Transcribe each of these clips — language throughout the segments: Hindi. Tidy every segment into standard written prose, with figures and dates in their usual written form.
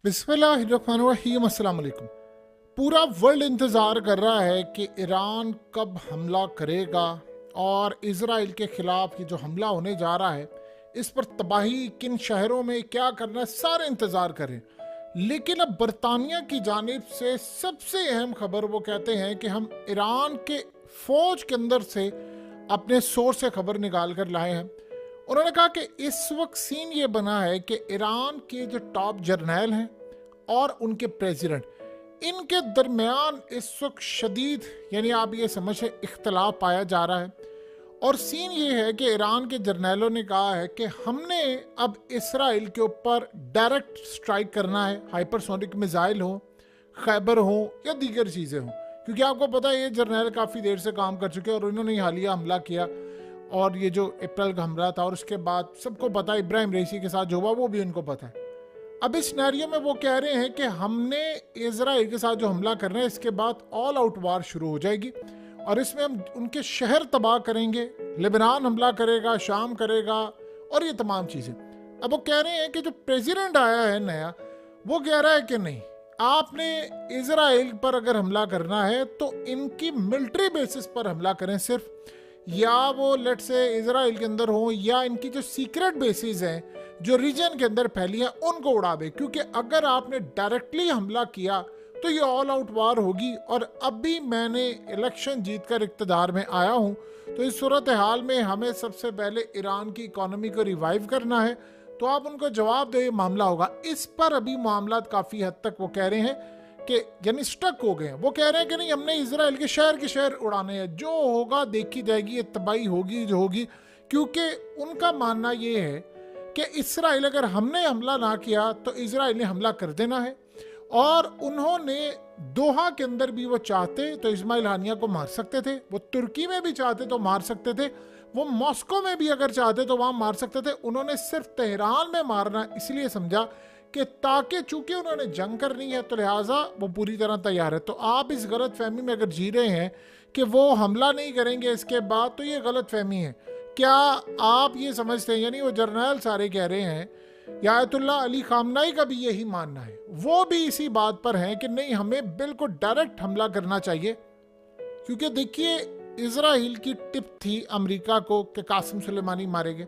बिस्मिल्लाहिर्रहमानिर्रहीम। अस्सलाम वालेकुम। पूरा वर्ल्ड इंतज़ार कर रहा है कि ईरान कब हमला करेगा और इज़राइल के ख़िलाफ़ ये जो हमला होने जा रहा है इस पर तबाही किन शहरों में क्या करना है, सारे इंतज़ार करें। लेकिन अब बरतानिया की जानिब से सबसे अहम खबर वो कहते हैं कि हम ईरान के फ़ौज के अंदर से अपने सोर्स से खबर निकाल कर लाए हैं। उन्होंने कहा कि इस वक्त सीन ये बना है कि ईरान के जो टॉप जर्नैल हैं और उनके प्रेसिडेंट, इनके दरमियान इस वक्त शदीद यानी आप ये समझें इख्तलाफ पाया जा रहा है। और सीन ये है कि ईरान के जर्नैलों ने कहा है कि हमने अब इसराइल के ऊपर डायरेक्ट स्ट्राइक करना है, हाइपरसोनिक मिसाइल हो, खैबर हो या दीगर चीज़ें हों। क्योंकि आपको पता है ये जर्नैल काफ़ी देर से काम कर चुके हैं और उन्होंने हालिया हमला किया और ये जो अप्रैल का हमला था और उसके बाद सबको पता है इब्राहिम रईसी के साथ जो हुआ वो भी उनको पता है। अब इस सिनेरियो में वो कह रहे हैं कि हमने इजराइल के साथ जो हमला कर रहे हैं इसके बाद ऑल आउट वार शुरू हो जाएगी और इसमें हम उनके शहर तबाह करेंगे, लेबनान हमला करेगा, शाम करेगा और ये तमाम चीज़ें। अब वो कह रहे हैं कि जो प्रेसिडेंट आया है नया वो कह रहा है कि नहीं, आपने इजराइल पर अगर हमला करना है तो इनकी मिलिट्री बेसिस पर हमला करें सिर्फ, या वो लेट से इजराइल के अंदर हो या इनकी जो सीक्रेट बेसिस हैं जो रीजन के अंदर फैली हैं उनको उड़ा दे। क्योंकि अगर आपने डायरेक्टली हमला किया तो ये ऑल आउट वार होगी और अभी मैंने इलेक्शन जीतकर इक़्तिदार में आया हूँ तो इस सूरत हाल में हमें सबसे पहले ईरान की इकोनॉमी को रिवाइव करना है। तो आप उनको जवाब दो, ये मामला होगा। इस पर अभी मामला काफ़ी हद तक वो कह रहे हैं कि यानी स्टक हो गए हैं। वो कह रहे हैं कि नहीं, हमने इजराइल के शहर उड़ाने हैं, जो होगा देखी जाएगी, ये तबाही होगी जो होगी। क्योंकि उनका मानना ये है कि इसराइल अगर हमने हमला ना किया तो इसराइल ने हमला कर देना है। और उन्होंने दोहा के अंदर भी वो चाहते तो इस्माइल हानिया को मार सकते थे, वो तुर्की में भी चाहते तो मार सकते थे, वो मॉस्को में भी अगर चाहते तो वहाँ मार सकते थे। उन्होंने सिर्फ तेहरान में मारना इसलिए समझा कि ताकि चूंकि उन्होंने जंग करनी है तो लिहाजा वो पूरी तरह तैयार है। तो आप इस गलत फहमी में अगर जी रहे हैं कि वो हमला नहीं करेंगे इसके बाद, तो ये गलत फहमी है। क्या आप ये समझते हैं, यानी वो जर्नैल सारे कह रहे हैं, या आयतुल्ला अली खामनाई का भी यही मानना है, वो भी इसी बात पर हैं कि नहीं, हमें बिल्कुल डायरेक्ट हमला करना चाहिए। क्योंकि देखिए, इजराइल की टिप थी अमेरिका को कि कासिम सुलेमानी मारेंगे,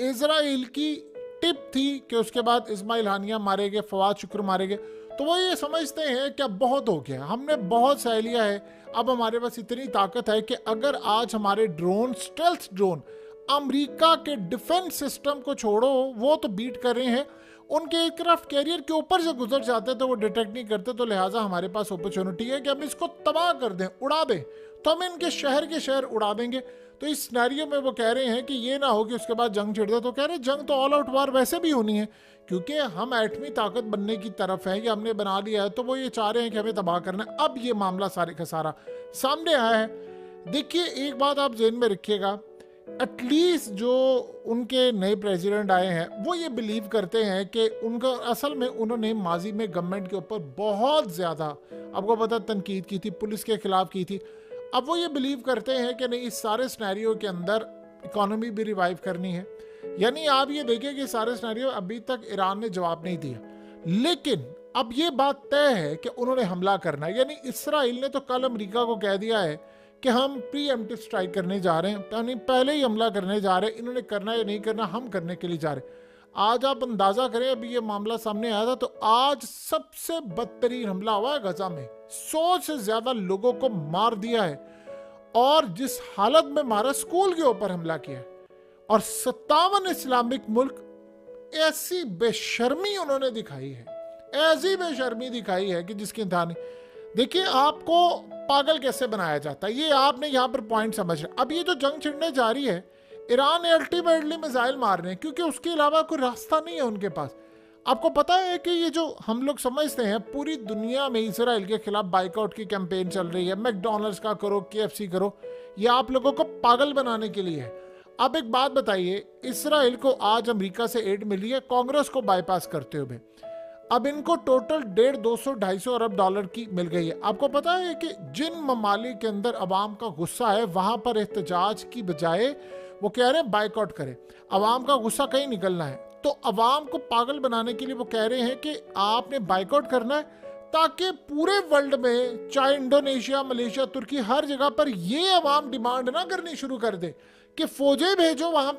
इजराइल की टिप थी कि उसके बाद इस्माइल हानिया मारे गए, फवाद शुक्र मारे गए। तो वो ये समझते हैं कि अब बहुत हो गया, हमने बहुत सह लिया है, अब हमारे पास इतनी ताकत है कि अगर आज हमारे ड्रोन, स्टेल्थ ड्रोन, अमेरिका के डिफेंस सिस्टम को छोड़ो वो तो बीट कर रहे हैं, उनके एयरक्राफ्ट कैरियर के ऊपर से गुजर जाते तो वो डिटेक्ट नहीं करते। तो लिहाजा हमारे पास अपॉर्चुनिटी है कि हम इसको तबाह कर दें, उड़ा दें, तो हम इनके शहर उड़ा देंगे। तो इस सिनेरियो में वो कह रहे हैं कि ये ना हो कि उसके बाद जंग छिड़ दे। तो कह रहे हैं जंग तो ऑल आउट वार वैसे भी होनी है, क्योंकि हम एटमी ताकत बनने की तरफ हैं, ये हमने बना लिया है, तो वो ये चाह रहे हैं कि हमें तबाह करना है। अब ये मामला सारे का सारा सामने आया है। देखिए, एक बात आप जेहन में रखिएगा, एटलीस्ट जो उनके नए प्रेसिडेंट आए हैं वो ये बिलीव करते हैं कि उनका असल में उन्होंने माजी में गवर्नमेंट के ऊपर बहुत ज़्यादा, आपको पता, तनकीद की थी, पुलिस के खिलाफ की थी। अब वो ये बिलीव करते हैं कि नहीं, इस सारे सिनेरियो के अंदर इकोनॉमी भी रिवाइव करनी है। यानी आप ये देखें कि सारे सिनेरियो अभी तक ईरान ने जवाब नहीं दिया, लेकिन अब ये बात तय है कि उन्होंने हमला करना है। यानी इसराइल ने तो कल अमेरिका को कह दिया है कि हम प्री एम्प्टिव स्ट्राइक करने जा रहे हैं, यानी पहले ही हमला करने जा रहे हैं। इन्होंने करना या नहीं करना, हम करने के लिए जा रहे हैं। आज आप अंदाजा करें, अभी ये मामला सामने आया था तो आज सबसे बदतरीन हमला हुआ है गजा में, 100 से ज्यादा लोगों को मार दिया है और जिस हालत में मारा, स्कूल के ऊपर हमला किया है। और 57 इस्लामिक मुल्क, ऐसी बेशर्मी उन्होंने दिखाई है, ऐसी बेशर्मी दिखाई है कि जिसकी इंतहा नहीं। देखिए, आपको पागल कैसे बनाया जाता है, ये आपने यहाँ पर पॉइंट समझ रहे। अब ये जो जंग छिड़ने जा रही है, ईरान ने अल्टीमेटली मिसाइल मार रहे हैं क्योंकि उसके अलावा कोई रास्ता नहीं है उनके पास। आपको पता है कि ये जो हम लोग समझते हैं, पूरी दुनिया में इसराइल के खिलाफ बाइकआउट की कैंपेन चल रही है, मैकडॉनल्ड्स का करो, KFC करो, ये आप लोगों को पागल बनाने के लिए है। अब एक बात बताइए, इसराइल को आज अमेरिका से एड मिली है कांग्रेस को बाईपास करते हुए। अब इनको टोटल 150, 200, 250 अरब डॉलर की मिल गई है। आपको पता है कि जिन ममालिक के अंदर अवाम का गुस्सा है वहां पर एहतजाज की बजाय वो कह रहे हैं बाइकआउट करें, अवाम का गुस्सा कहीं निकलना है। तो अवाम को पागल बनाने के लिए वो कह रहे हैं कि आपने बाइकआउट करना है, ताकि पूरे वर्ल्ड में चाहे इंडोनेशिया, मलेशिया, तुर्की, हर जगह पर ये अवाम डिमांड ना करनी शुरू कर दे कि फौजें भेजो वहां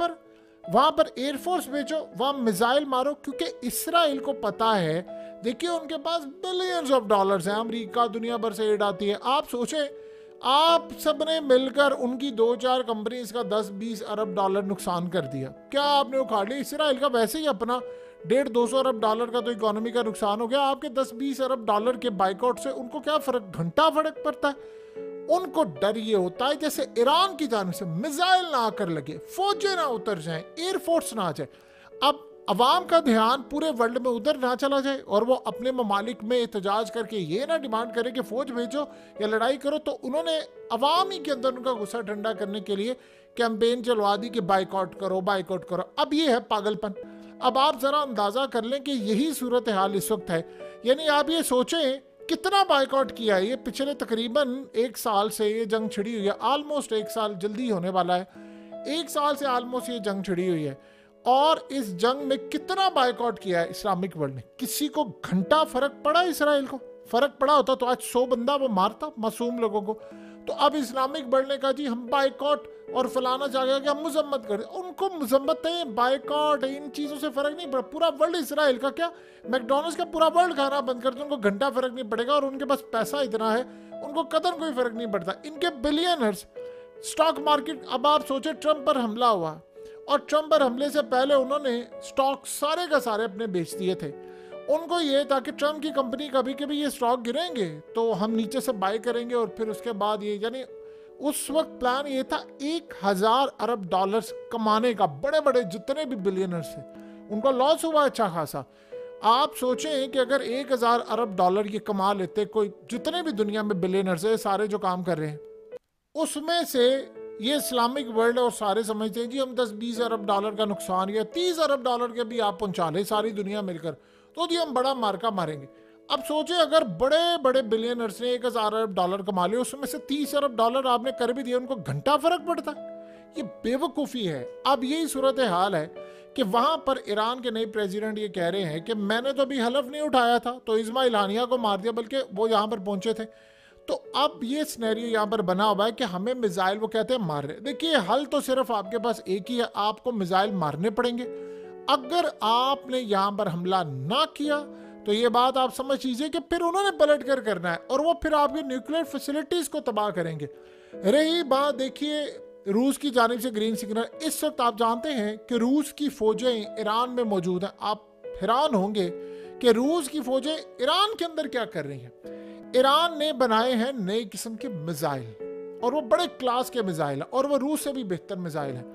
पर एयरफोर्स भेजो, वहां मिसाइल मारो। क्योंकि इसराइल को पता है, देखिए उनके पास बिलियंस ऑफ डॉलर्स हैं, अमेरिका दुनिया भर से एड आती है। आप सोचें, आप सबने मिलकर उनकी 2-4 कंपनीज का 10-20 अरब डॉलर नुकसान कर दिया। क्या आपने उखाड़ लिया? इसराइल का वैसे ही अपना 150-200 अरब डॉलर का तो इकोनॉमी का नुकसान हो गया। आपके 10-20 अरब डॉलर के बाइकआउट से उनको क्या फर्क, घंटा फर्क पड़ता है। उनको डर ये होता है जैसे ईरान की जानिब से मिसाइल ना आकर लगे, फौजें ना उतर जाएं, एयरफोर्स ना आ जाए। अब अवाम का ध्यान पूरे वर्ल्ड में उधर ना चला जाए और वो अपने ममालिक में एहतजाज करके ये ना डिमांड करे कि फौज भेजो या लड़ाई करो। तो उन्होंने अवाम ही के अंदर उनका गुस्सा ठंडा करने के लिए कैंपेन चलवा दी कि बाइकआउट करो, बाइकआउट करो। अब ये है पागलपन। अब आप जरा अंदाजा कर लें कि यही सूरत हाल इस वक्त है। यानी आप ये सोचें कितना बाइकआउट किया है। ये पिछले तकरीबन 1 साल से ये जंग छिड़ी हुई है, ऑलमोस्ट 1 साल जल्दी होने वाला है। 1 साल से ऑलमोस्ट ये जंग छिड़ी हुई है और इस जंग में कितना बाइकआउट किया है इस्लामिक वर्ल्ड ने। किसी को घंटा फर्क पड़ा? इसराइल को फर्क पड़ा होता तो आज 100 बंदा वो मारता मासूम लोगों को। तो अब इस्लामिक वर्ल्ड ने कहा जी हम बाइकआउट और फलाना चाहेगा कि हम मजम्मत करें। उनको मजम्मत है, बाइकआउट, इन चीज़ों से फर्क नहीं पड़ा। पूरा वर्ल्ड इसराइल का क्या, मैकडोनल्ड्स का पूरा वर्ल्ड खाना बंद कर दो, उनको घंटा फर्क नहीं पड़ेगा। और उनके पास पैसा इतना है, उनको कदर कोई फर्क नहीं पड़ता। इनके बिलियनर्स, स्टॉक मार्केट। अब आप सोचे ट्रंप पर हमला हुआ और ट्रंप पर हमले से पहले उन्होंने स्टॉक सारे का सारे अपने बेच दिए थे। उनको ये था कि ट्रंप की कंपनी कभी कभी ये स्टॉक गिरेंगे तो हम नीचे से बाय करेंगे और फिर उसके बाद ये, यानी उस वक्त प्लान ये था 1000 अरब डॉलर्स कमाने का। बड़े बड़े जितने भी बिलियनर्स थे उनका लॉस हुआ अच्छा खासा। आप सोचें कि अगर 1000 अरब डॉलर ये कमा लेते, कोई जितने भी दुनिया में बिलियनर्स है सारे जो काम कर रहे हैं, उसमें से ये इस्लामिक वर्ल्ड और सारे समझते हैं जी हम 10-20 अरब डॉलर का नुकसान या 30 अरब डॉलर के भी आप पहुंचा ले सारी दुनिया मिलकर, तो जी हम बड़ा मार्का मारेंगे। अब सोचे अगर बड़े बड़े बिलियनर्स ने 1000 अरब डॉलर कमा लिए, उसमें से 30 अरब डॉलर आपने कर भी दिए, उनको घंटा फर्क पड़ता। ये बेवकूफ़ी है। अब यही सूरत हाल है कि वहां पर ईरान के नए प्रेसिडेंट ये कह रहे हैं कि मैंने तो अभी हलफ नहीं उठाया था तो इस्माइल हानिया को मार दिया, बल्कि वो यहाँ पर पहुंचे थे। तो अब ये सिनेरियो यहाँ पर बना हुआ है कि हमें मिसाइल, वो कहते हैं मार रहे। देखिए हल तो सिर्फ आपके पास एक ही है, आपको मिसाइल मारने पड़ेंगे। अगर आपने यहाँ पर हमला ना किया तो ये बात आप समझ लीजिए कि फिर उन्होंने पलट कर करना है और वो फिर आपकी न्यूक्लियर फैसिलिटीज को तबाह करेंगे। रही बात, देखिए रूस की जानिब से ग्रीन सिग्नल, इस वक्त आप जानते हैं कि रूस की फौजें ईरान में मौजूद हैं। आप हैरान होंगे कि रूस की फौजें ईरान के अंदर क्या कर रही हैं। ईरान ने बनाए हैं नए किस्म के मिसाइल और वो बड़े क्लास के मिसाइल है और वो रूस से भी बेहतर मिसाइल है।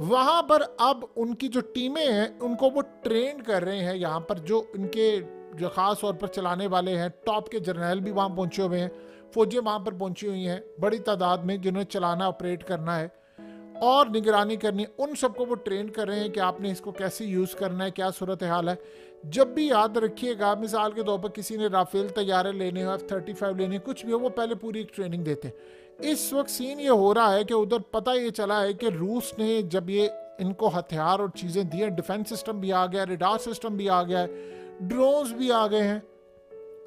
वहां पर अब उनकी जो टीमें हैं उनको वो ट्रेन कर रहे हैं। यहाँ पर जो इनके जो खास तौर पर चलाने वाले हैं, टॉप के जर्नल भी वहाँ पहुंचे हुए हैं, फौजें वहाँ पर पहुंची हुई हैं बड़ी तादाद में, जिन्हें चलाना, ऑपरेट करना है और निगरानी करनी है। उन सबको वो ट्रेन कर रहे हैं कि आपने इसको कैसे यूज़ करना है, क्या सूरत हाल है। जब भी याद रखिएगा, मिसाल के तौर पर किसी ने राफेल तैयारे लेने हो, F-35 लेने, कुछ भी हो, वो पहले पूरी एक ट्रेनिंग देते हैं। इस वक्त सीन ये हो रहा है कि उधर पता ये चला है कि रूस ने जब ये इनको हथियार और चीज़ें दी हैं, डिफेंस सिस्टम भी आ गया, रेडार सिस्टम भी आ गया है, ड्रोन्स भी आ गए हैं,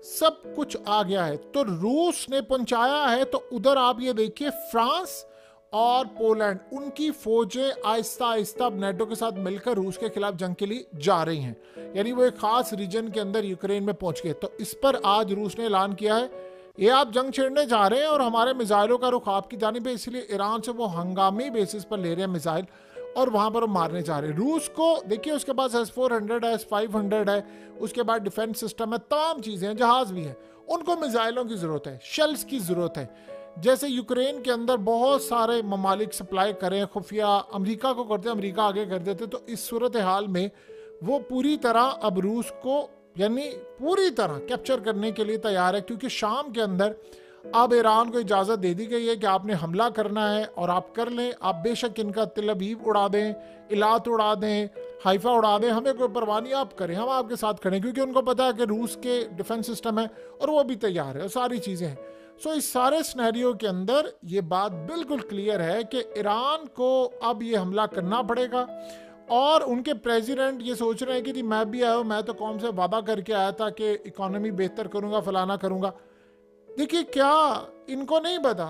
सब कुछ आ गया है, तो रूस ने पहुंचाया है। तो उधर आप ये देखिए फ्रांस और पोलैंड, उनकी फौजें आहिस्ता आहिस्ता नेटो के साथ मिलकर रूस के खिलाफ जंग के लिए जा रही हैं। यानी वो एक खास रीजन के अंदर यूक्रेन में पहुंच गए। तो इस पर आज रूस ने ऐलान किया है ये आप जंग छेड़ने जा रहे हैं और हमारे मिसाइलों का रुख आपकी जानिब है, इसलिए ईरान से वो हंगामी बेसिस पर ले रहे हैं मिसाइल और वहां पर वो मारने जा रहे हैं। रूस को देखिए उसके पास S-400 है, S-500 है, उसके बाद डिफेंस सिस्टम है, तमाम चीज़ें हैं, जहाज़ भी हैं। उनको मिसाइलों की ज़रूरत है, शेल्स की ज़रूरत है। जैसे यूक्रेन के अंदर बहुत सारे ममालिक सप्लाई करें, खुफिया अमेरिका को करते, अमेरिका आगे कर देते। तो इस सूरत हाल में वो पूरी तरह अब रूस को यानी पूरी तरह कैप्चर करने के लिए तैयार है, क्योंकि शाम के अंदर अब ईरान को इजाज़त दे दी गई है कि आपने हमला करना है और आप कर लें। आप बेशक इनका तिल अबीब उड़ा दें, इलात उड़ा दें, हाइफा उड़ा दें, हमें कोई परवाह नहीं, आप करें, हम आपके साथ खड़े हैं, क्योंकि उनको पता है कि रूस के डिफेंस सिस्टम है और वो भी तैयार है और सारी चीज़ें हैं। सो इस सारे सिनेरियो के अंदर ये बात बिल्कुल क्लियर है कि ईरान को अब ये हमला करना पड़ेगा और उनके प्रेसिडेंट ये सोच रहे हैं कि जी मैं भी आया हूँ, मैं तो कौम से वादा करके आया था कि इकोनॉमी बेहतर करूँगा, फलाना करूँगा। देखिए क्या इनको नहीं पता,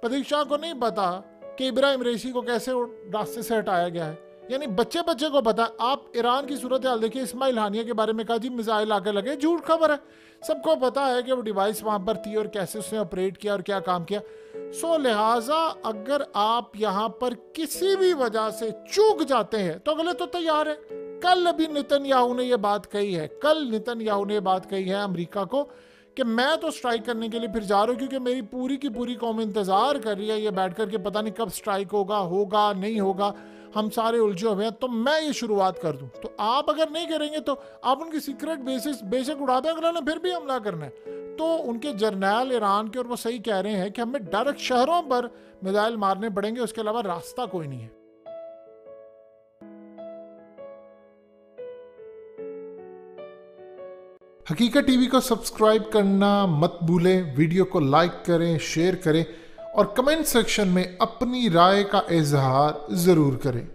प्रतीक्षा को नहीं पता कि इब्राहिम रईसी को कैसे रास्ते से हटाया गया है। यानी बच्चे बच्चे को पता। आप ईरान की सूरत हाल देखिए, इस्माइल हानिया के बारे में कहा जी मिसाइल आके लगे, झूठ खबर है। सबको पता है कि वो डिवाइस वहाँ पर थी और कैसे उसने ऑपरेट किया और क्या काम किया। सो लिहाजा अगर आप यहाँ पर किसी भी वजह से चूक जाते हैं तो अगले तो तैयार है। कल अभी नेतन्याहू ने यह बात कही है, कल नेतन्याहू ने बात कही है अमेरिका को कि मैं तो स्ट्राइक करने के लिए फिर जा रहा हूँ, क्योंकि मेरी पूरी की पूरी कौम इंतजार कर रही है ये बैठ कर के पता नहीं कब स्ट्राइक होगा नहीं होगा, हम सारे उलझे हुए हैं, तो मैं ये शुरुआत कर दूं। तो आप अगर नहीं करेंगे तो आप उनकी सीक्रेट बेसिस बेशक उड़ा दें, अगला ने फिर भी हमला करना है। तो उनके जर्नैल ईरान के, और वो सही कह रहे हैं कि हमें डायरेक्ट शहरों पर मिसाइल मारने पड़ेंगे, उसके अलावा रास्ता कोई नहीं है। हकीकत टीवी को सब्सक्राइब करना मत भूलें, वीडियो को लाइक करें, शेयर करें और कमेंट सेक्शन में अपनी राय का इजहार जरूर करें।